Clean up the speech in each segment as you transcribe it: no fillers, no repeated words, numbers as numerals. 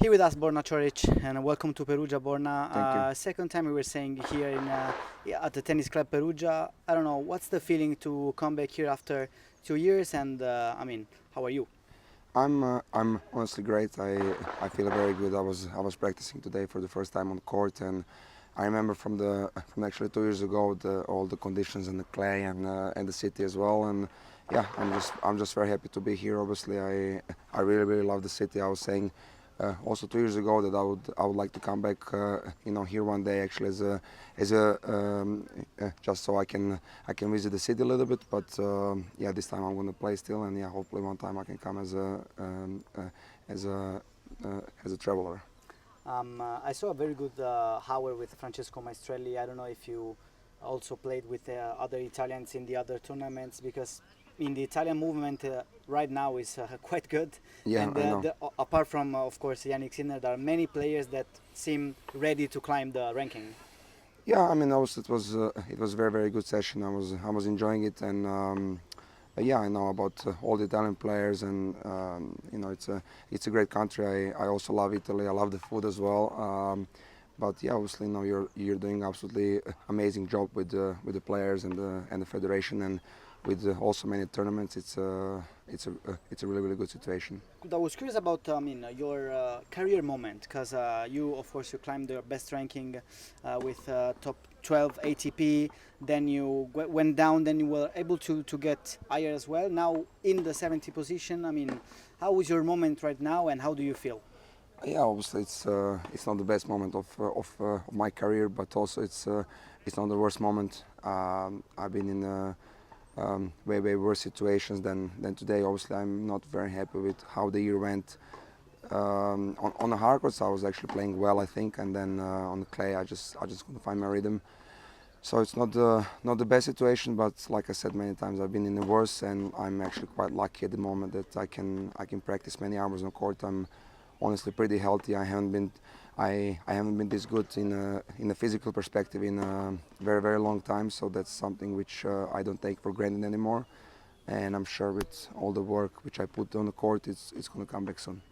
Here with us, Borna Coric, and welcome to Perugia, Borna. Thank you. Second time we were staying here at the tennis club Perugia. I don't know, what's the feeling to come back here after 2 years? And how are you? I'm honestly great. I feel very good. I was practicing today for the first time on court, and I remember from actually 2 years ago all the conditions and the clay and the city as well. And yeah, I'm just very happy to be here. Obviously, I really love the city. I was saying also 2 years ago that I would like to come back here one day actually as a just so I can visit the city a little bit. But yeah, this time I'm going to play still, and yeah, hopefully one time I can come as a as a traveler. I saw a very good hour with Francesco Maestrelli. I don't know if you also played with other Italians in the other tournaments, because in the Italian movement right now is quite good. Yeah, And I know. apart from, of course, Yannick Sinner, there are many players that seem ready to climb the ranking. Yeah, I mean, it was a very good session. I was enjoying it, and yeah, I know about all the Italian players, and it's a great country. I also love Italy. I love the food as well. But yeah, obviously, you're doing absolutely amazing job with the players and the federation, and with also many tournaments. It's a really good situation. I was curious about your career moment, because you, of course, you climbed the best ranking with top 12 ATP. Then you went down. Then you were able to get higher as well. Now in the 70 position. How is your moment right now, and how do you feel? Yeah, obviously it's not the best moment of my career, but also it's not the worst moment. I've been in way worse situations than today. Obviously, I'm not very happy with how the year went. On the hard courts, I was actually playing well, I think, and then on the clay, I just couldn't find my rhythm. So it's not the best situation, but like I said many times, I've been in the worst, and I'm actually quite lucky at the moment that I can practice many hours on court. I'm honestly pretty healthy. I haven't been this good in a physical perspective in a very long time. So that's something which I don't take for granted anymore. And I'm sure with all the work which I put on the court, it's going to come back soon.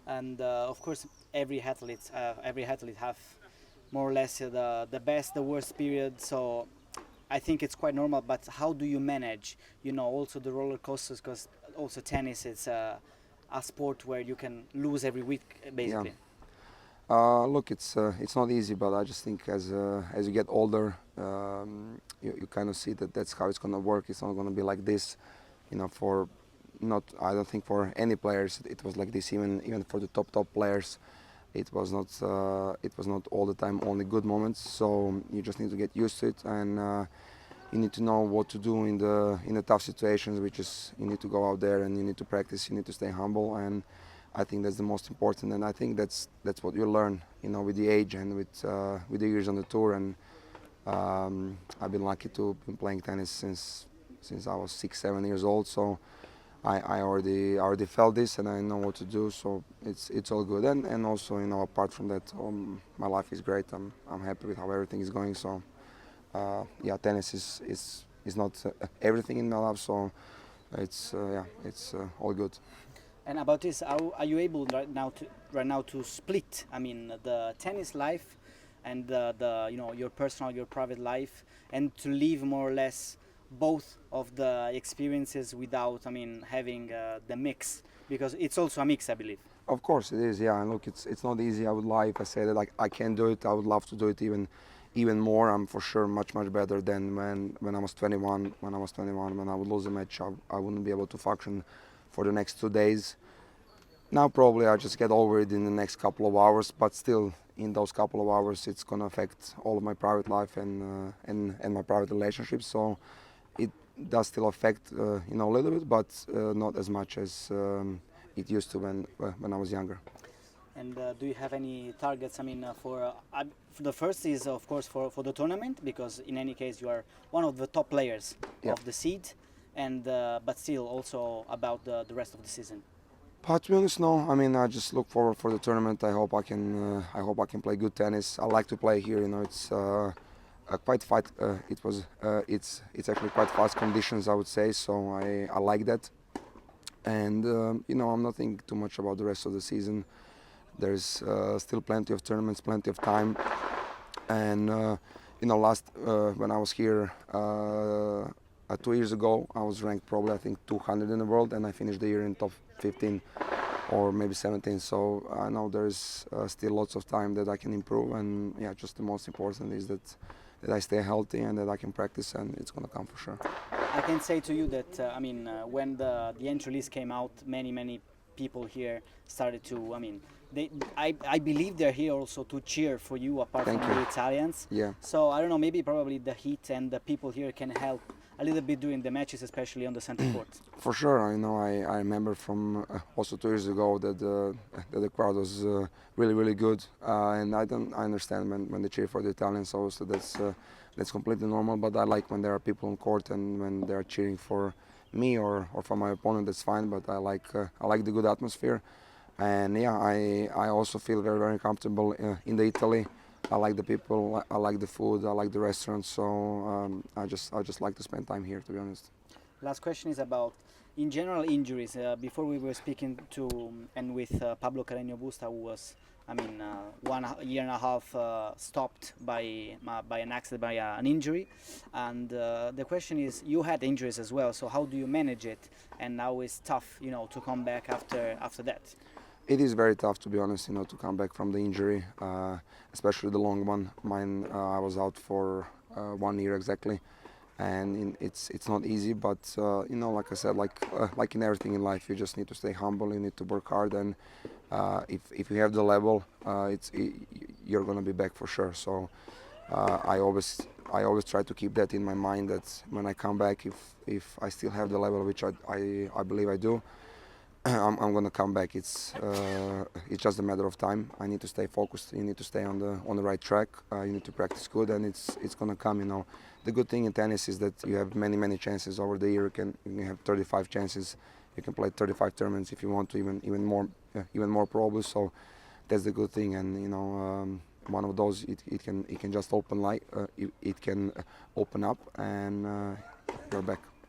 And of course, every athlete have more or less the best, the worst period. So I think it's quite normal. But how do you manage, also the roller coasters? Because also tennis is a sport where you can lose every week, basically. Yeah. Look, it's not easy, but I just think as you get older, you kind of see that that's how it's going to work. It's not going to be like this, for not. I don't think for any players it was like this. Even for the top players, it was not all the time only good moments. So you just need to get used to it, and you need to know what to do in the tough situations, which is you need to go out there and you need to practice. You need to stay humble, and I think that's the most important. And I think that's what you learn, with the age and with the years on the tour. And I've been lucky to been playing tennis since I was 6-7 years old. So I already felt this, and I know what to do. So it's all good. And also, apart from that, my life is great. I'm happy with how everything is going. So yeah, tennis is not everything in my life. So it's all good. And about this, how are you able right now to split? The tennis life and the your personal, your private life, and to live more or less both of the experiences without, having the mix, because it's also a mix, I believe. Of course it is, yeah. And look, it's not easy. I would lie if I say that I can do it. I would love to do it even more. I'm for sure much better than when I was 21. When I would lose a match, I wouldn't be able to function for the next 2 days. Now probably I just get over it in the next couple of hours, but still in those couple of hours it's gonna affect all of my private life and my private relationships. So it does still affect a little bit, but not as much as it used to when I was younger. And do you have any targets? For the first is, of course, for the tournament, because in any case you are one of the top players Yeah. of the seed, and but still also about the rest of the season. But to be honest, no. I mean, I just look forward for the tournament. I hope I can play good tennis. I like to play here. It's quite fight. It's actually quite fast conditions, I would say. So I like that. And I'm not thinking too much about the rest of the season. There's still plenty of tournaments, plenty of time, and last when I was here 2 years ago, I was ranked probably I think 200 in the world, and I finished the year in top 15 or maybe 17. So I know there's still lots of time that I can improve, and yeah, just the most important is that I stay healthy and that I can practice, and it's gonna come for sure. I can say to you that when the entry list came out, many people here started to. I believe they're here also to cheer for you, apart Thank from you. the Italians. Yeah. So I don't know, maybe probably the heat and the people here can help a little bit during the matches, especially on the center court. For sure, I remember from also 2 years ago that the crowd was really good, and I understand when they cheer for the Italians. Also, that's completely normal. But I like when there are people on court and when they are cheering for me or for my opponent. That's fine. But I like the good atmosphere, and yeah, I also feel very comfortable in the Italy. I like the people, I like the food, I like the restaurants, so I just like to spend time here, to be honest. Last question is about, in general, injuries. Before we were speaking to and with Pablo Carreño Busta, who was, 1 year and a half stopped by an accident, by an injury, and the question is, you had injuries as well. So how do you manage it? And now it's tough, to come back after that. It is very tough, to be honest, to come back from the injury, especially the long one. Mine, I was out for 1 year exactly, and it's not easy. But like I said, like in everything in life, you just need to stay humble. You need to work hard, and if you have the level, you're gonna be back for sure. So I always try to keep that in my mind, that when I come back, if I still have the level, which I believe I do, I'm gonna come back. It's just a matter of time. I need to stay focused. You need to stay on the right track. You need to practice good, and it's gonna come. The good thing in tennis is that you have many chances over the year. You can have 35 chances. You can play 35 tournaments if you want to, even more probably. So that's the good thing. And one of those, it can just open up, and you're back.